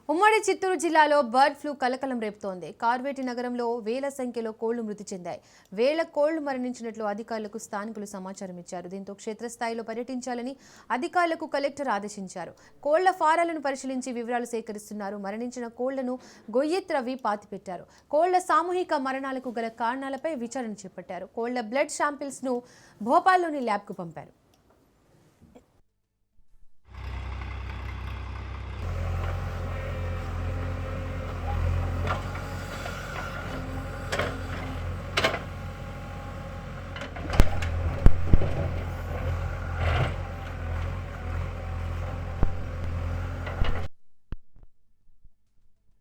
ఉమ్మడి చిత్తూరు జిల్లాలో bird flu కలకలం రేపుతోంది. కార్వేటి నగరంలో వేల సంఖ్యలో కోళ్లు మృతి చెందాయి. వేల కోళ్లు మరణించినట్లు అధికారులకు స్థానికులు సమాచారం ఇచ్చారు. దీంతో క్షేత్రస్థాయిలో పర్యటించాలని అధికారులకు కలెక్టర్ ఆదేశించారు. కోళ్ల ఫారాలను పరిశీలించి వివరాలు సేకరిస్తున్నారు. మరణించిన కోళ్లను గొయ్యెత్రవి పాతిపెట్టారు. కోళ్ల సామూహిక మరణాలకు గల కారణాలపై విచారణ చేపట్టారు. కోళ్ల బ్లడ్ శాంపిల్స్ ను భోపాల్లోని ల్యాబ్కు పంపారు.